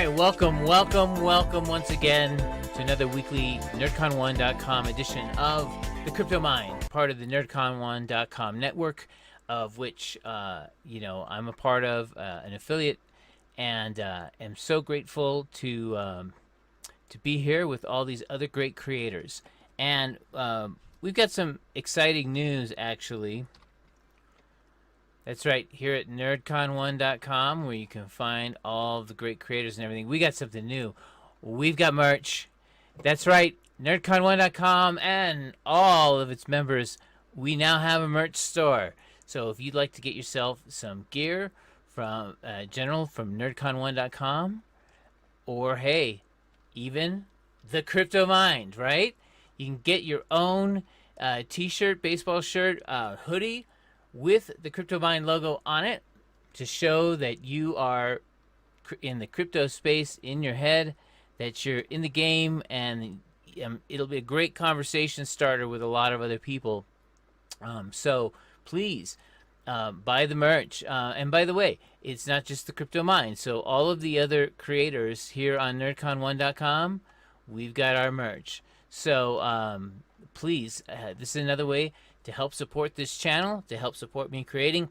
right, welcome once again to another weekly nerdcon1.com edition of the Crypto Mind, part of the nerdcon1.com network, of which I'm a part of, an affiliate, and am so grateful to be here with all these other great creators. And we've got some exciting news, actually. That's right, here at nerdcon1.com, where you can find all the great creators and everything. We got something new. We've got merch. That's right, nerdcon1.com and all of its members, we now have a merch store. So if you'd like to get yourself some gear from general from nerdcon1.com, or hey, even the Crypto Mind, right? You can get your own t-shirt, baseball shirt, hoodie, with the Crypto Mind logo on it to show that you are in the crypto space in your head, that you're in the game, and it'll be a great conversation starter with a lot of other people. So please buy the merch. And by the way, it's not just the Crypto Mind. So all of the other creators here on nerdcon1.com, we've got our merch. So please, this is another way to help support this channel, to help support me creating,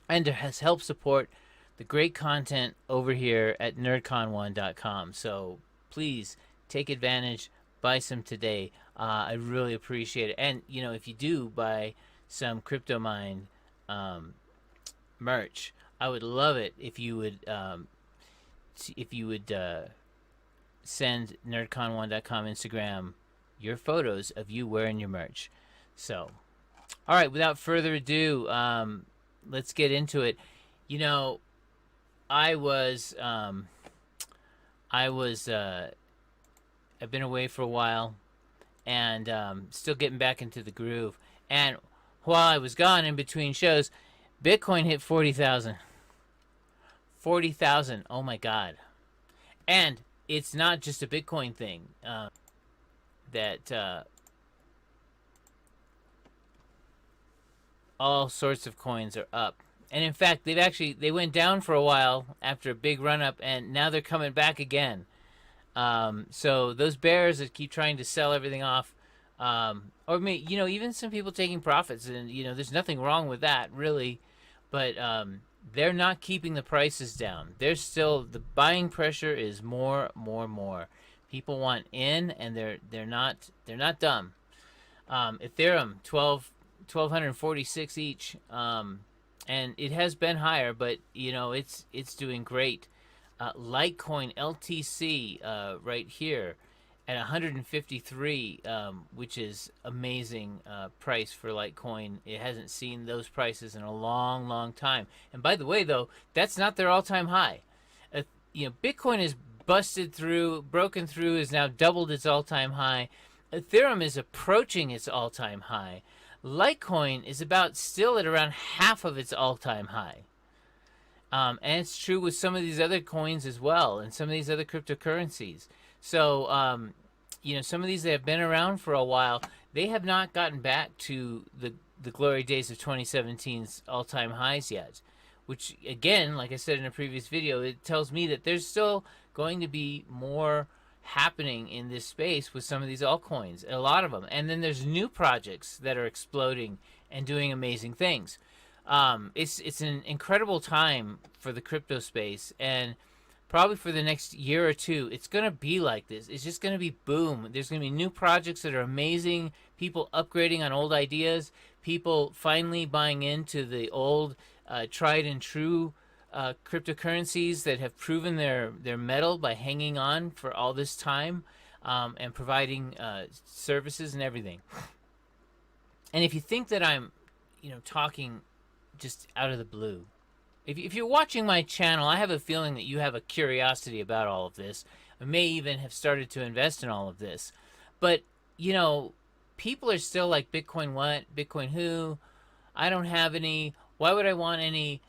and to help support the great content over here at nerdcon1.com. So please take advantage, buy some today. I really appreciate it. And if you do buy some Crypto Mind merch, I would love it if you would send nerdcon1.com Instagram your photos of you wearing your merch. So all right, without further ado, let's get into it. I've been away for a while, and still getting back into the groove. And while I was gone in between shows, Bitcoin hit 40,000. 40,000, oh my God. And it's not just a Bitcoin thing that all sorts of coins are up. And in fact, they went down for a while after a big run up, and now they're coming back again. So those bears that keep trying to sell everything off, or even some people taking profits, and there's nothing wrong with that really, but they're not keeping the prices down. They're still, the buying pressure is more. People want in, and they're not dumb. Ethereum 1246 each, and it has been higher, but it's doing great. Litecoin LTC right here at 153, which is amazing price for Litecoin. It hasn't seen those prices in a long time. And by the way, though, that's not their all-time high. Bitcoin is broken through, has now doubled its all-time high. Ethereum is approaching its all-time high. Litecoin is still at around half of its all-time high. And it's true with some of these other coins as well, and some of these other cryptocurrencies. So, some of these that have been around for a while, they have not gotten back to the glory days of 2017's all-time highs yet. Which, again, like I said in a previous video, it tells me that there's still going to be more happening in this space with some of these altcoins, a lot of them. And then there's new projects that are exploding and doing amazing things. It's an incredible time for the crypto space, and probably for the next year or two, it's going to be like this. It's just going to be boom. There's going to be new projects that are amazing, people upgrading on old ideas, people finally buying into the old tried and true cryptocurrencies that have proven their mettle by hanging on for all this time, and providing services and everything. And if you think that I'm talking just out of the blue, if you're watching my channel, I have a feeling that you have a curiosity about all of this, and may even have started to invest in all of this. But people are still like, Bitcoin what? Bitcoin who? I don't have any. Why would I want any?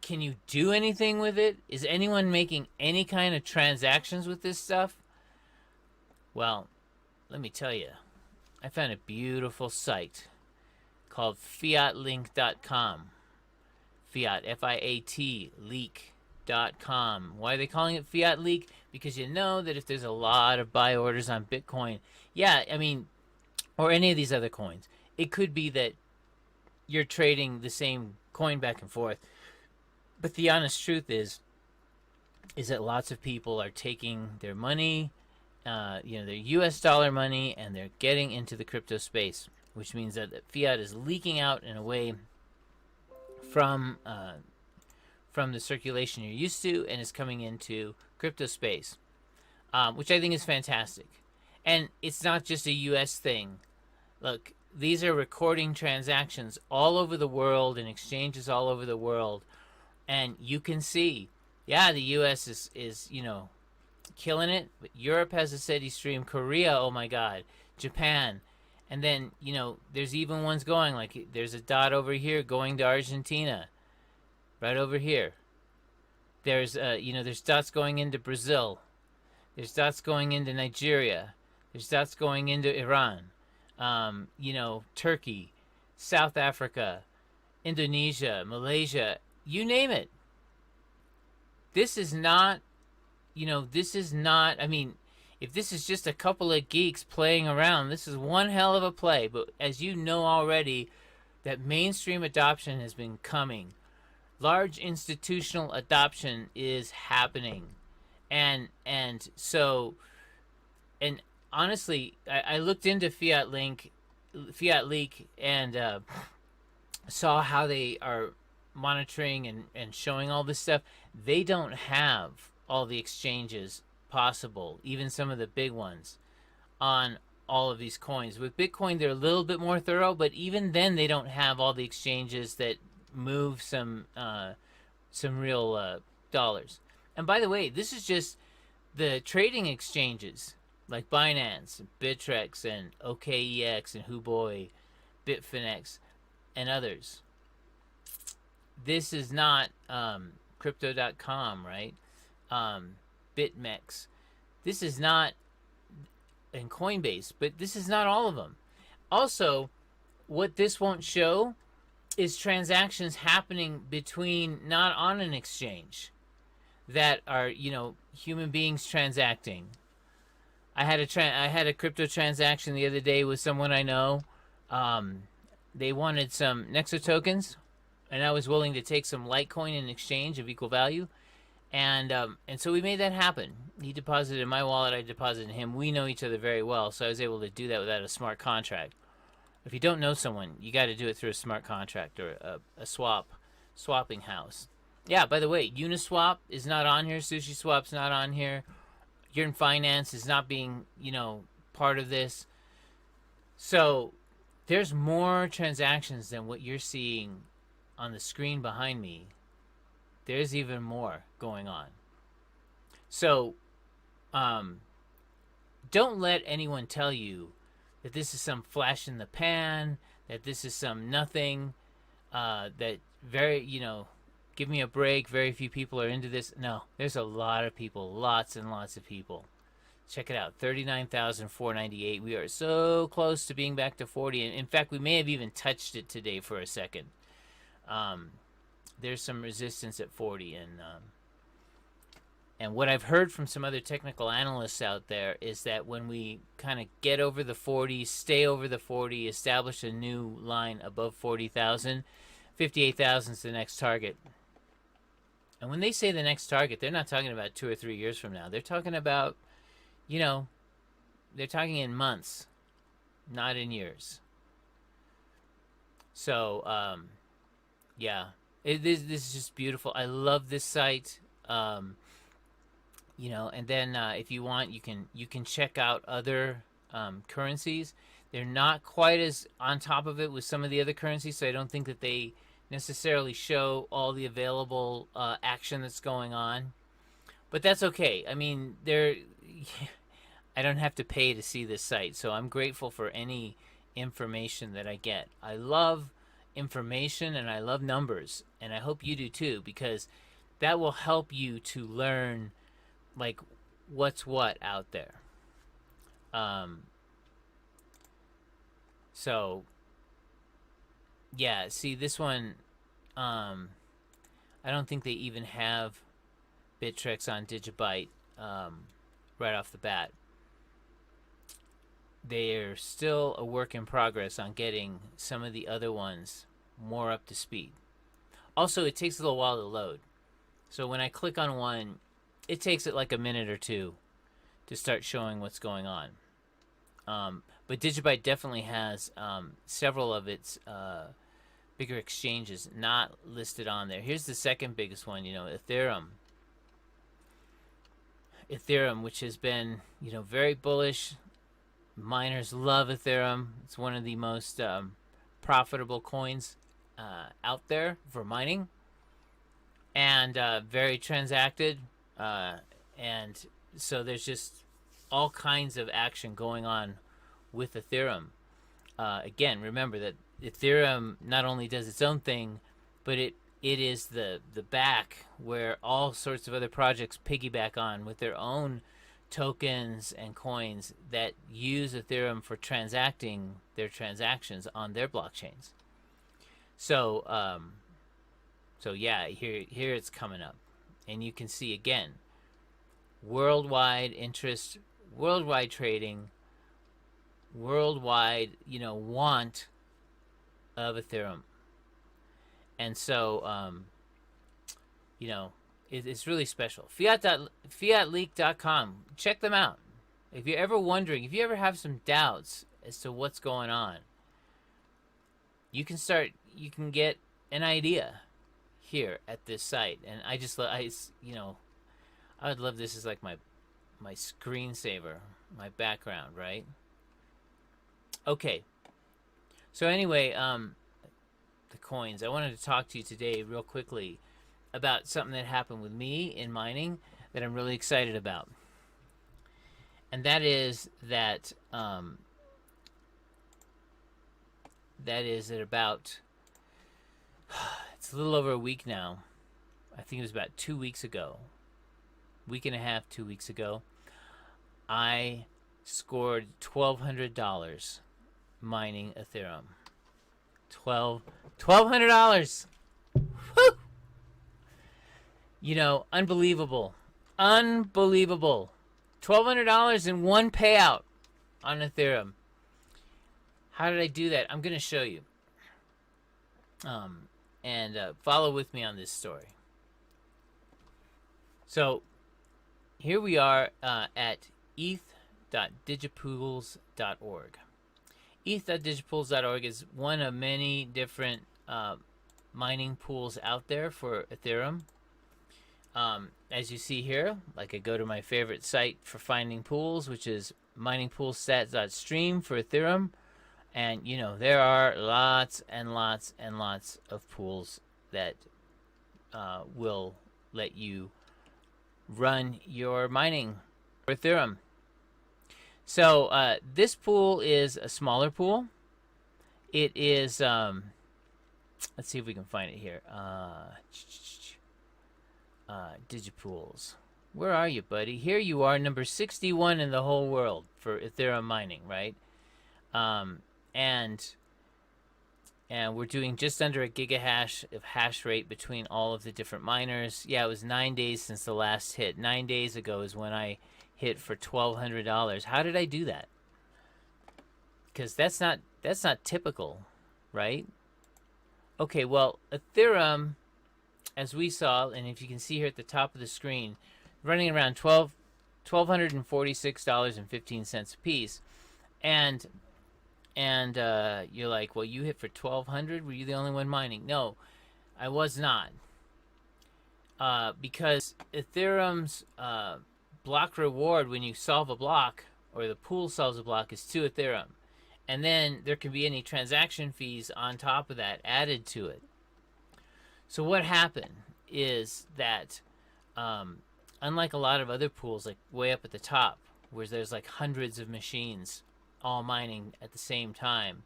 Can you do anything with it? Is anyone making any kind of transactions with this stuff? Well, let me tell you, I found a beautiful site called fiatlink.com. Fiat, F-I-A-T, leak, cryptonote.com. Why are they calling it fiat leak? Because you know that if there's a lot of buy orders on Bitcoin, yeah, I mean, or any of these other coins, it could be that you're trading the same coin back and forth. But the honest truth is that lots of people are taking their money, their U.S. dollar money, and they're getting into the crypto space, which means that the fiat is leaking out in a way from from the circulation you're used to, and is coming into crypto space, which I think is fantastic. And it's not just a U.S. thing. Look, these are recording transactions all over the world and exchanges all over the world, and you can see, yeah, the U.S. is killing it, but Europe has a steady stream. Korea, oh my God, Japan, and then there's even ones going, like there's a dot over here going to Argentina, right over here. There's dots going into Brazil. There's dots going into Nigeria. There's dots going into Iran. Turkey, South Africa, Indonesia, Malaysia, you name it. This is not, I mean, if this is just a couple of geeks playing around, this is one hell of a play. But as you know already, that mainstream adoption has been coming. Large institutional adoption is happening. And honestly, I looked into Fiat Leak, and saw how they are monitoring and showing all this stuff. They don't have all the exchanges possible, even some of the big ones, on all of these coins. With Bitcoin, they're a little bit more thorough, but even then, they don't have all the exchanges that move some real dollars. And by the way, this is just the trading exchanges like Binance, Bittrex, and OKEX, and Huobi, Bitfinex, and others. This is not crypto.com, right? BitMEX. This is not in Coinbase, but this is not all of them. Also, what this won't show is transactions happening between, not on an exchange, that are human beings transacting. I had a crypto transaction the other day with someone I know. They wanted some Nexo tokens, and I was willing to take some Litecoin in exchange of equal value, and so we made that happen. He deposited in my wallet, I deposited in him. We know each other very well, so I was able to do that without a smart contract. If you don't know someone, you got to do it through a smart contract or a swapping house. Yeah, by the way, Uniswap is not on here. SushiSwap's not on here. Yearn Finance is not being, part of this. So there's more transactions than what you're seeing on the screen behind me. There's even more going on. So don't let anyone tell you that this is some flash in the pan, that this is some nothing, that give me a break, very few people are into this. No, there's a lot of people, lots and lots of people. Check it out, 39,498. We are so close to being back to 40. And in fact, we may have even touched it today for a second. There's some resistance at 40. And what I've heard from some other technical analysts out there is that when we kind of get over the 40, stay over the 40, establish a new line above 40,000, 58,000 is the next target. And when they say the next target, they're not talking about 2 or 3 years from now. They're talking about, they're talking in months, not in years. So, yeah, this is just beautiful. I love this site. And then if you want, you can check out other currencies. They're not quite as on top of it with some of the other currencies, so I don't think that they necessarily show all the available action that's going on. But that's okay. I mean, I don't have to pay to see this site, so I'm grateful for any information that I get. I love information and I love numbers, and I hope you do too, because that will help you to learn like what's what out there. So yeah, see this one, I don't think they even have Bittrex on Digibyte right off the bat. They're still a work in progress on getting some of the other ones more up to speed. Also, it takes a little while to load. So when I click on one, it takes it like a minute or two to start showing what's going on. But Digibyte definitely has several of its bigger exchanges not listed on there. Here's the second biggest one, Ethereum. Ethereum, which has been, very bullish. Miners love Ethereum. It's one of the most profitable coins out there for mining, and very transacted. And so there's just all kinds of action going on with Ethereum. Again, remember that Ethereum not only does its own thing, but it is the back where all sorts of other projects piggyback on with their own tokens and coins that use Ethereum for transacting their transactions on their blockchains. So, yeah, here it's coming up, and you can see again, worldwide interest, worldwide trading, worldwide, want of Ethereum, and so, it's really special. Fiatleak.com. Check them out. If you're ever wondering, if you ever have some doubts as to what's going on, you can get an idea here at this site. And I would love this as like my screensaver, my background, right? Okay. So anyway, the coins. I wanted to talk to you today real quickly about something that happened with me in mining that I'm really excited about. And that is that at about it's a little over a week now. I think it was about 2 weeks ago. Week and a half, 2 weeks ago. I scored $1,200 mining Ethereum. $1,200. Woo! Unbelievable. Unbelievable. $1,200 in one payout on Ethereum. How did I do that? I'm going to show you. And follow with me on this story. So, here we are at eth.digipools.org. eth.digipools.org is one of many different mining pools out there for Ethereum. As you see here, like I go to my favorite site for finding pools, which is miningpoolstats.stream for Ethereum. And, there are lots and lots and lots of pools that will let you run your mining for Ethereum. So this pool is a smaller pool. It is, let's see if we can find it here. Digipools. Where are you, buddy? Here you are, number 61 in the whole world for Ethereum mining, right? And we're doing just under a gigahash of hash rate between all of the different miners. Yeah, it was 9 days since the last hit. 9 days ago is when I hit for $1,200. How did I do that? Because that's not typical, right? Okay, well, Ethereum, as we saw, and if you can see here at the top of the screen, running around $1,246.15 a piece, and you're like, well, you hit for 1,200. Were you the only one mining? No, I was not, because Ethereum's block reward when you solve a block, or the pool solves a block, is 2 Ethereum, and then there can be any transaction fees on top of that added to it. So what happened is that, unlike a lot of other pools, like way up at the top, where there's like hundreds of machines all mining at the same time,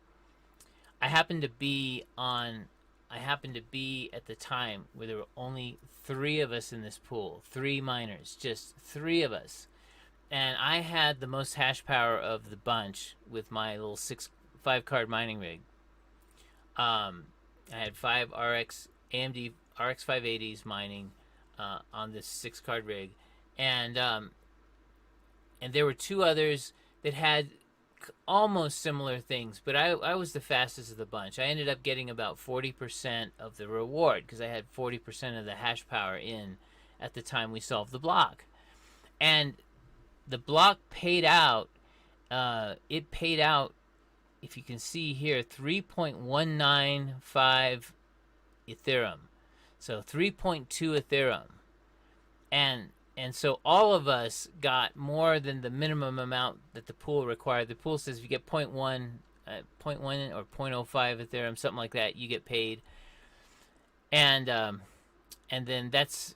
I happened to be at the time where there were only 3 of us in this pool, 3 miners, just 3 of us. And I had the most hash power of the bunch with my little 5 card mining rig. I had 5 AMD RX 580s mining. on this 6 card rig, and there were two others that had almost similar things, but I was the fastest of the bunch. I ended up getting about 40% of the reward because I had 40% of the hash power in at the time we solved the block. And the block paid out, it paid out, if you can see here, 3.195 Ethereum. So 3.2 Ethereum. And so all of us got more than the minimum amount that the pool required. The pool says if you get 0.1, 0.1 or 0.05 Ethereum, something like that, you get paid. And then that's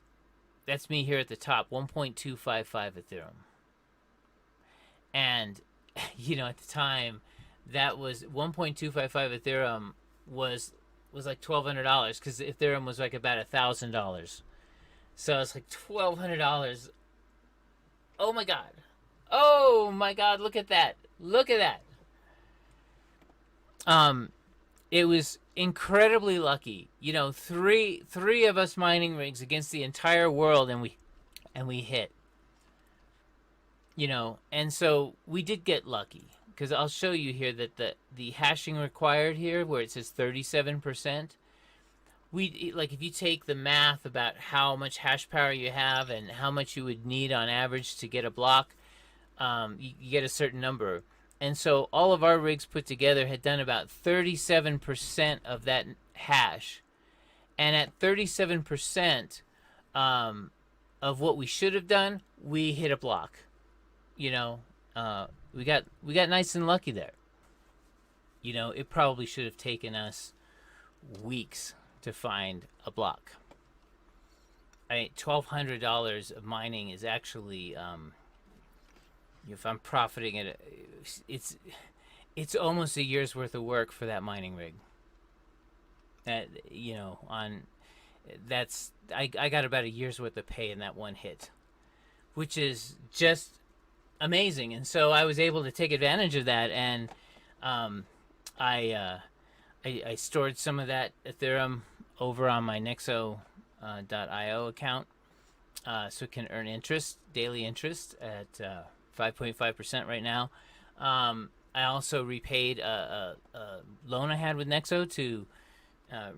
me here at the top, 1.255 Ethereum. And at the time, that was 1.255 Ethereum was like $1,200 because Ethereum was like about $1,000. So it's like $1,200. Oh my god! Oh my god! Look at that! Look at that! It was incredibly lucky. Three of us mining rigs against the entire world, and we hit. And so we did get lucky because I'll show you here that the hashing required here, where it says 37%. If you take the math about how much hash power you have and how much you would need on average to get a block, you get a certain number. And so all of our rigs put together had done about 37% of that hash. And at 37% of what we should have done, we hit a block. We got nice and lucky there. It probably should have taken us weeks to find a block. $1,200 of mining is actually, if I'm profiting it, it's almost a year's worth of work for that mining rig. I got about a year's worth of pay in that one hit, which is just amazing. And so I was able to take advantage of that, and I stored some of that Ethereum over on my Nexo.io account, so it can earn daily interest at 5.5% right now. I also repaid a loan I had with Nexo to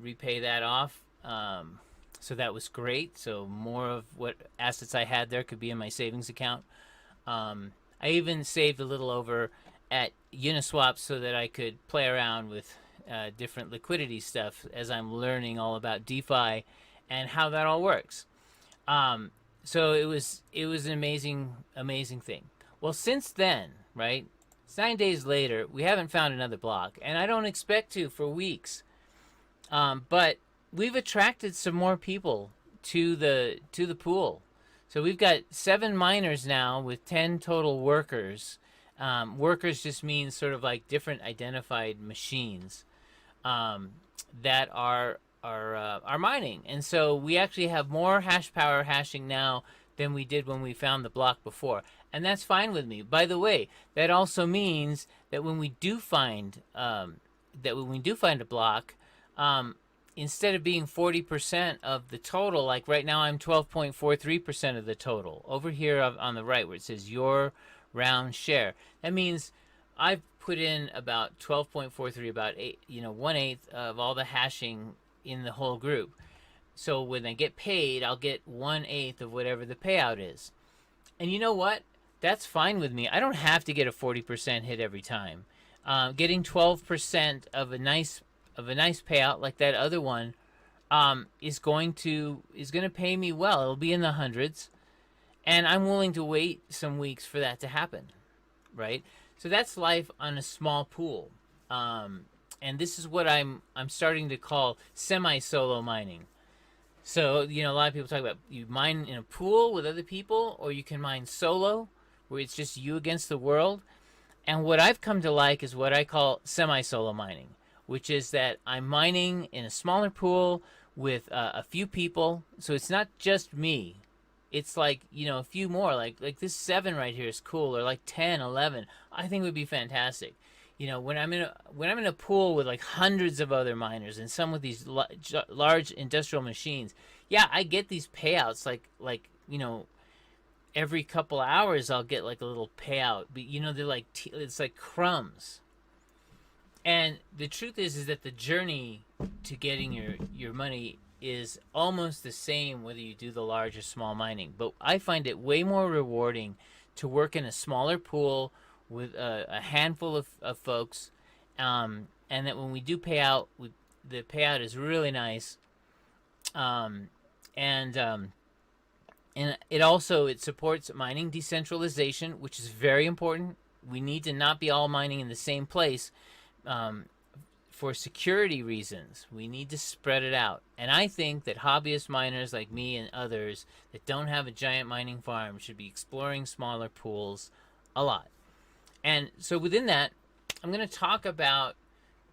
repay that off. So that was great. So more of what assets I had there could be in my savings account. I even saved a little over at Uniswap so that I could play around with different liquidity stuff as I'm learning all about DeFi and how that all works. So it was an amazing thing. Well, since then, right? It's 9 days later, we haven't found another block, and I don't expect to for weeks. But we've attracted some more people to the pool. So we've got 7 miners now with 10 total workers. Workers just means sort of like different identified machines that are mining. And so we actually have more hash power hashing now than we did when we found the block before. And that's fine with me. By the way, that also means that when we do find a block, instead of being 40% of the total, like right now I'm 12.43% of the total. Over here on the right where it says your round share, that means I've put in about 12.43, about 1/8 of all the hashing in the whole group. So when I get paid, I'll get 1/8 of whatever the payout is. And you know what? That's fine with me. I don't have to get a 40% hit every time. Getting 12% of a nice payout like that other one is going to pay me well. It'll be in the hundreds, and I'm willing to wait some weeks for that to happen, right? So that's life on a small pool, and this is what I'm starting to call semi-solo mining. So a lot of people talk about you mine in a pool with other people, or you can mine solo, where it's just you against the world. And what I've come to like is what I call semi-solo mining, which is that I'm mining in a smaller pool with a few people. So it's not just me. It's like, a few more. Like this 7 right here is cool, or like 10, 11. I think would be fantastic. When I'm in a pool with like hundreds of other miners and some with these large industrial machines, Yeah, I get these payouts like every couple hours I'll get like a little payout, but they're like it's like crumbs. And the truth is that the journey to getting your money is almost the same whether you do the large or small mining. But I find it way more rewarding to work in a smaller pool with a handful of folks, and that when we do pay out, the payout is really nice, um, and it supports mining decentralization, which is very important. We need to not be all mining in the same place. Um, for security reasons, we need to spread it out. And I think that hobbyist miners like me and others that don't have a giant mining farm should be exploring smaller pools a lot. And so within that, I'm going to talk about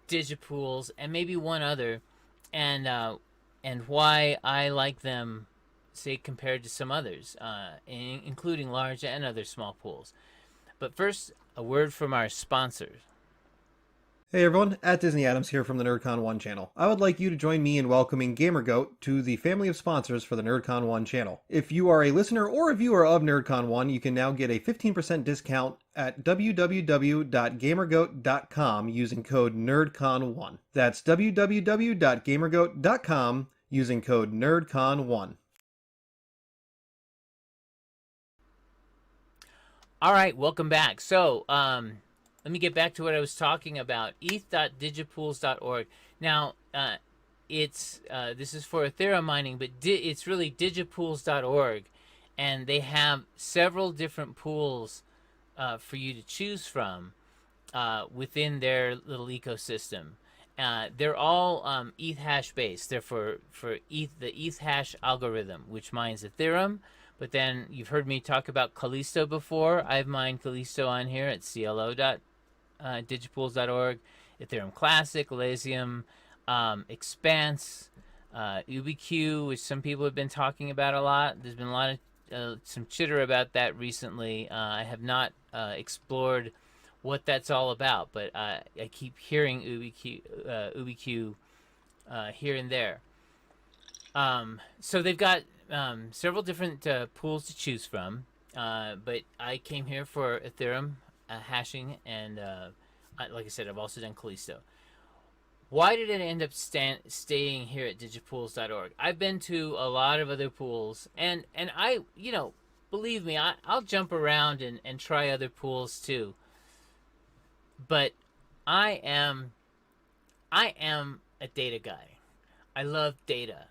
digipools and maybe one other, and why I like them, say compared to some others, including large and other small pools. But first, a word from our sponsors. Hey everyone, at Disney Adams here from the NerdCon 1 channel. I would like you to join me in welcoming GamerGoat to the family of sponsors for the NerdCon 1 channel. If you are a listener or a viewer of NerdCon 1, you can now get a 15% discount at www.gamergoat.com using code NerdCon1. That's www.gamergoat.com using code NerdCon1. All right, welcome back. So, let me get back to what I was talking about. ETH.digipools.org. Now, this is for Ethereum mining, but it's really digipools.org, and they have several different pools for you to choose from within their little ecosystem. They're all ETH hash based. They're for the ETH hash algorithm, which mines Ethereum. But then you've heard me talk about Callisto before. I've mined Callisto on here at clo.digipools.org, Ethereum Classic, Elysium, Expanse, UbiQ, which some people have been talking about a lot. There's been a lot of some chitter about that recently. I have not explored what that's all about, but I keep hearing UbiQ here and there. So they've got several different pools to choose from, but I came here for Ethereum hashing, and like I said, I've also done Callisto. Why did it end up staying here at digipools.org? I've been to a lot of other pools, and I, believe me, I'll jump around and try other pools too. But I am a data guy. I love data.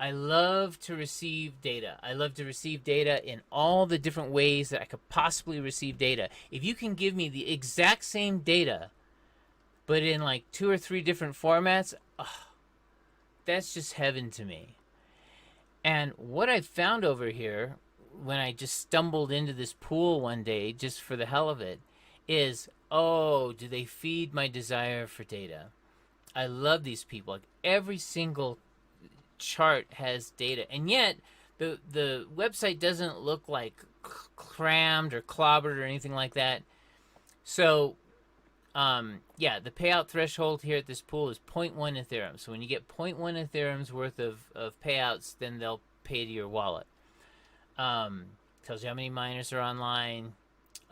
I love to receive data. I love to receive data in all the different ways that I could possibly receive data. If you can give me the exact same data, but in like 2 or 3 different formats, that's just heaven to me. And what I found over here when I just stumbled into this pool one day just for the hell of it is, do they feed my desire for data? I love these people. Like every single chart has data, and yet the website doesn't look like crammed or clobbered or anything like that. So the payout threshold here at this pool is 0.1 Ethereum. So when you get 0.1 Ethereum's worth of payouts, then they'll pay to your wallet. Tells you how many miners are online,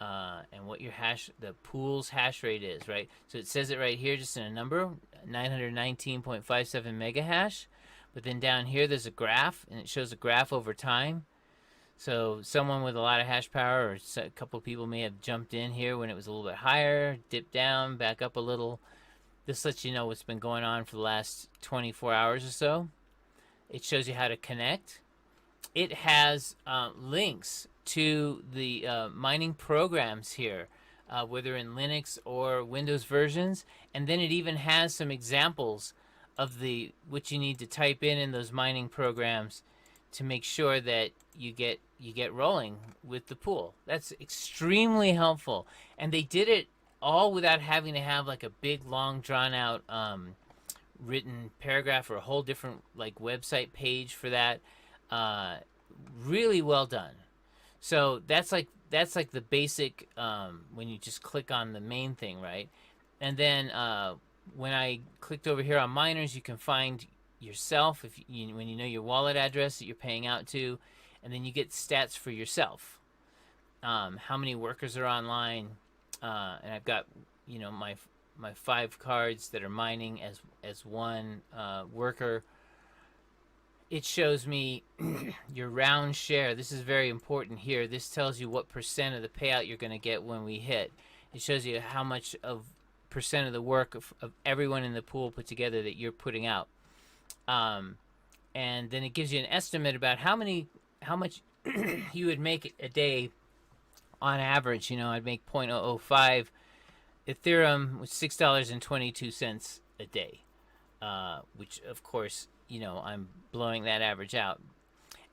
and what the pool's hash rate is, right? So it says it right here just in a number, 919.57 mega hash. But then down here there's a graph, and it shows a graph over time. So someone with a lot of hash power, or a couple of people may have jumped in here when it was a little bit higher, dipped down, back up a little. This lets you know what's been going on for the last 24 hours or so. It shows you how to connect. It has links to the mining programs here, whether in Linux or Windows versions. And then it even has some examples of what you need to type in those mining programs to make sure that you get rolling with the pool. That's extremely helpful. And they did it all without having to have like a big, long, drawn out written paragraph or a whole different like website page for that. Really well done. So that's like the basic when you just click on the main thing, right? And then when I clicked over here on miners, you can find yourself if you when you know your wallet address that you're paying out to, and then you get stats for yourself. How many workers are online, and I've got my 5 cards that are mining as one worker. It shows me your round share. This is very important here. This tells you what percent of the payout you're going to get when we hit. It shows you how much of percent of the work of everyone in the pool put together that you're putting out. And then it gives you an estimate about how much you would make a day on average. I'd make 0.005 Ethereum with $6.22 a day, which of course, I'm blowing that average out.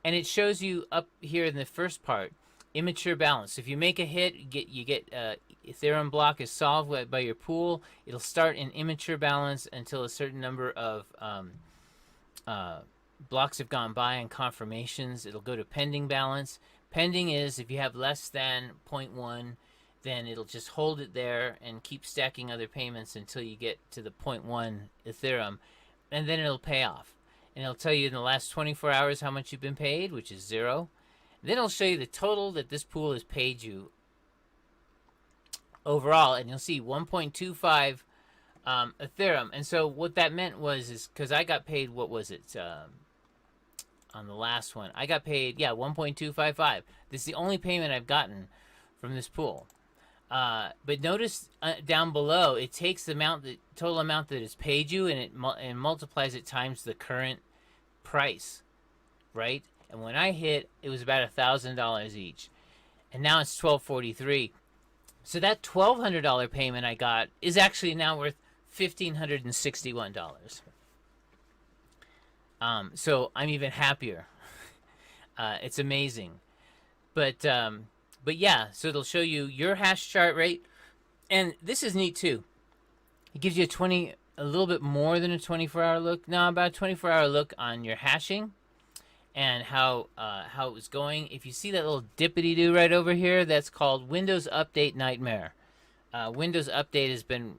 And it shows you up here in the first part, immature balance. If you make a hit, you get Ethereum block is solved by your pool. It'll start in immature balance until a certain number of blocks have gone by and confirmations. It'll go to pending balance. Pending is if you have less than 0.1, then it'll just hold it there and keep stacking other payments until you get to the 0.1 Ethereum, and then it'll pay off. And it'll tell you in the last 24 hours how much you've been paid, which is 0. Then it'll show you the total that this pool has paid you overall, and you'll see 1.25 Ethereum. And so what that meant is because I got paid, what was it? On the last one, I got paid, 1.255. This is the only payment I've gotten from this pool. But notice down below, it takes the total amount that is paid you, and it multiplies it times the current price, right? And when I hit, it was about $1,000 each, and now it's $1,243. So that $1,200 payment I got is actually now worth $1,561. So I'm even happier. It's amazing, but yeah. So it'll show you your hash chart rate, and this is neat too. It gives you a little bit more than a 24-hour look. No, about a 24-hour look on your hashing and how it was going. If you see that little dippity-doo right over here, that's called Windows Update Nightmare. Windows Update has been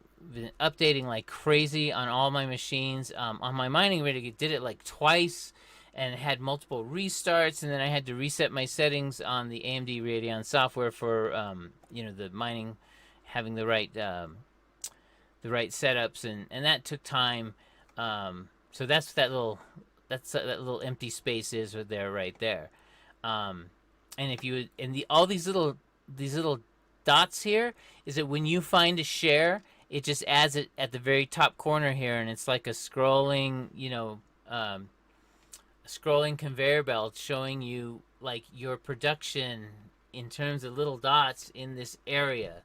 updating like crazy on all my machines. On my mining rig, it did it like twice, and it had multiple restarts, and then I had to reset my settings on the AMD Radeon software for the mining, having the right setups, and that took time. So that's that little empty space is right there. And if you all these little dots here is that when you find a share, it just adds it at the very top corner here, and it's like a scrolling conveyor belt showing you like your production in terms of little dots in this area.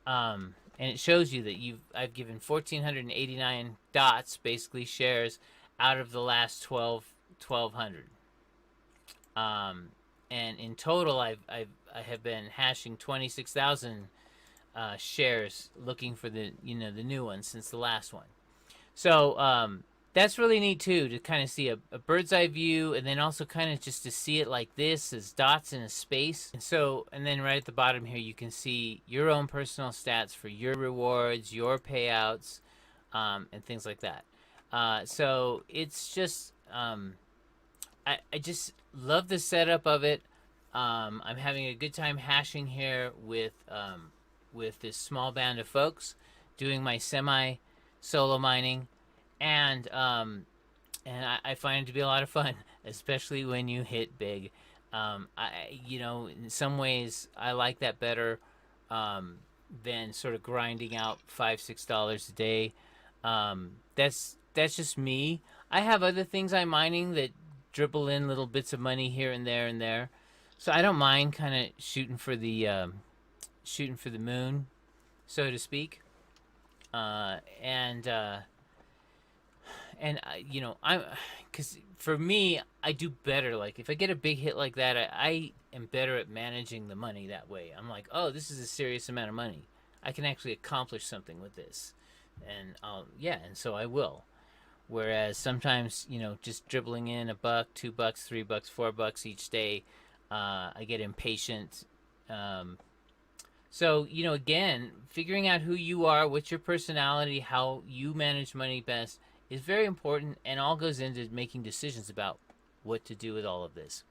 And it shows you that I've given 1,489 dots, basically shares, out of the last 1,200. And in total, I have been hashing 26,000 shares, looking for the new one since the last one. So that's really neat too, to kind of see a bird's eye view, and then also kind of just to see it like this as dots in a space. And then right at the bottom here, you can see your own personal stats for your rewards, your payouts, and things like that. So it's just I just love the setup of it. I'm having a good time hashing here with this small band of folks doing my solo mining, and I find it to be a lot of fun, especially when you hit big. In some ways I like that better than sort of grinding out $5-6 a day. That's just me. I have other things I'm mining that dribble in little bits of money here and there. So I don't mind kind of shooting for the moon, so to speak. Because for me, I do better. Like if I get a big hit like that, I am better at managing the money that way. I'm like, oh, this is a serious amount of money. I can actually accomplish something with this, and and so I will. Whereas sometimes, just dribbling in $1, $2, $3, $4 each day, I get impatient. So, again, figuring out who you are, what's your personality, how you manage money best is very important and all goes into making decisions about what to do with all of this.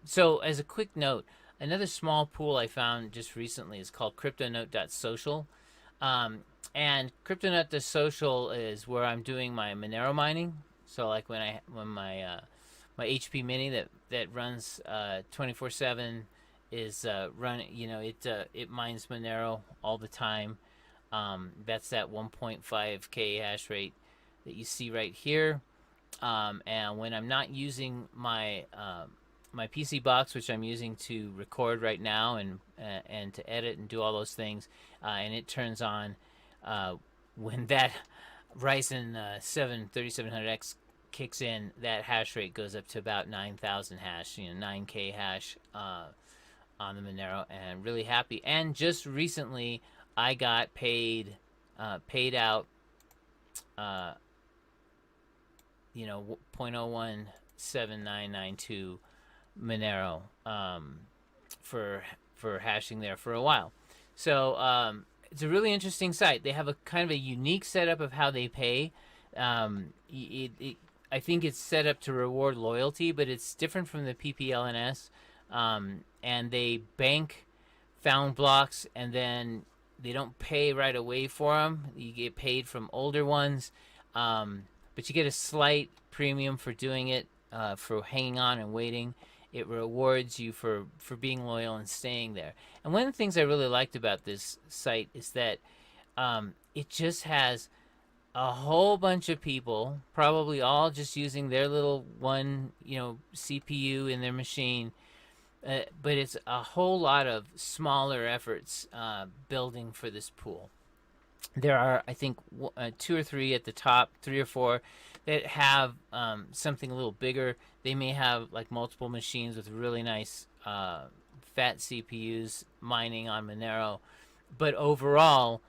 So, as a quick note, another small pool I found just recently is called cryptonote.social. Um, and cryptonote.social is where I'm doing my Monero mining. So, like when my HP Mini that runs 24/7 is running, it mines Monero all the time. That's that 1.5k hash rate that you see right here. And when I'm not using my PC box, which I'm using to record right now and to edit and do all those things, and it turns on when that Ryzen 7 3700X kicks in. That hash rate goes up to about 9,000 hash, 9k hash on the Monero, and really happy. And just recently, I got paid out, uh, 0.017992 Monero, for hashing there for a while. So it's a really interesting site. They have a kind of a unique setup of how they pay. I think it's set up to reward loyalty, but it's different from the PPLNS. And they bank found blocks, and then they don't pay right away for them. You get paid from older ones, but you get a slight premium for doing it, for hanging on and waiting. It rewards you for being loyal and staying there. And one of the things I really liked about this site is that it just has a whole bunch of people, probably all just using their little one, CPU in their machine. But it's a whole lot of smaller efforts building for this pool. There are, I think, 2 or 3 at the top, 3 or 4 that have something a little bigger. They may have like multiple machines with really nice fat CPUs mining on Monero. But overall,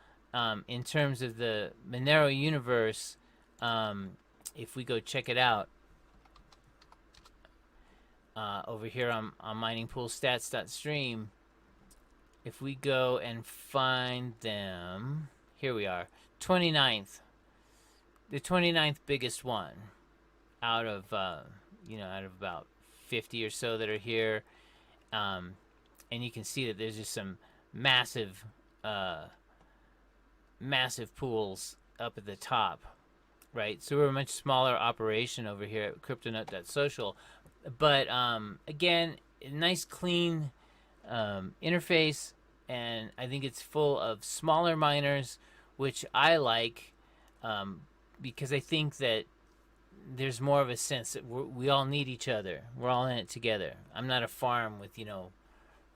in terms of the Monero universe, if we go check it out, over here on miningpoolstats.stream, if we go and find them, here we are, 29th, the 29th biggest one out of out of about 50 or so that are here, and you can see that there's just some massive pools up at the top, right? So we're a much smaller operation over here at cryptonote.social. But again, nice clean interface, and I think it's full of smaller miners, which I like, because I think that there's more of a sense that we all need each other. We're all in it together. I'm not a farm with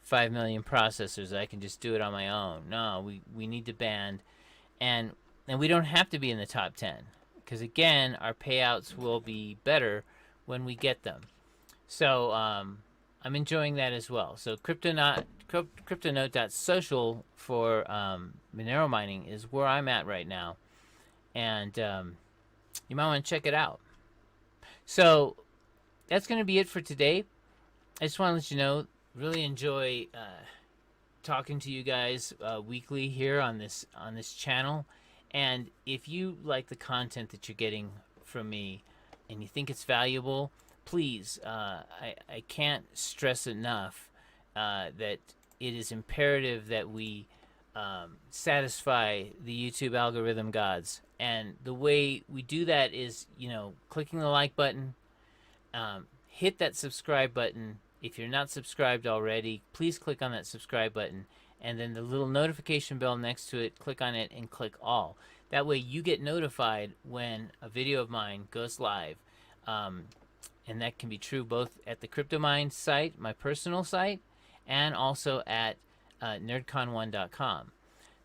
5 million processors. I can just do it on my own. No, we need to band, and we don't have to be in the top 10, because again, our payouts will be better when we get them. So I'm enjoying that as well. So cryptonote.social for Monero mining is where I'm at right now, and you might want to check it out. So that's going to be it for today. I just want to let you know, really enjoy talking to you guys weekly here on this channel, and if you like the content that you're getting from me and you think it's valuable, please, I can't stress enough that it is imperative that we satisfy the YouTube algorithm gods. And the way we do that is, clicking the like button, hit that subscribe button. If you're not subscribed already, please click on that subscribe button. And then the little notification bell next to it, click on it and click all. That way you get notified when a video of mine goes live. And that can be true both at the CryptoMine site, my personal site, and also at nerdcon1.com.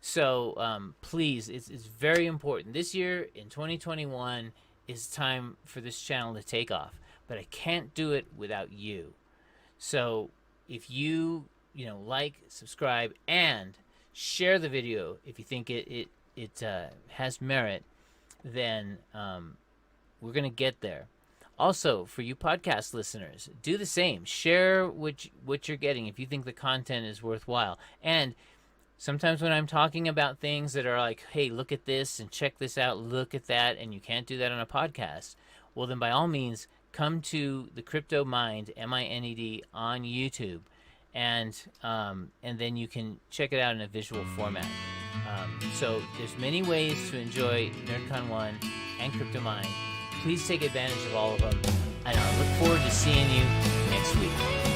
So please, it's very important. This year, in 2021, is time for this channel to take off. But I can't do it without you. So if you, like, subscribe, and share the video if you think it has merit, then we're going to get there. Also, for you podcast listeners, do the same. Share what you're getting if you think the content is worthwhile. And Sometimes when I'm talking about things that are like, hey, look at this and check this out, look at that, and you can't do that on a podcast, well, then by all means, come to the Crypto Mind, MINED, on YouTube, and then you can check it out in a visual format. So there's many ways to enjoy NerdCon 1 and CryptoMine. Please take advantage of all of them, and I look forward to seeing you next week.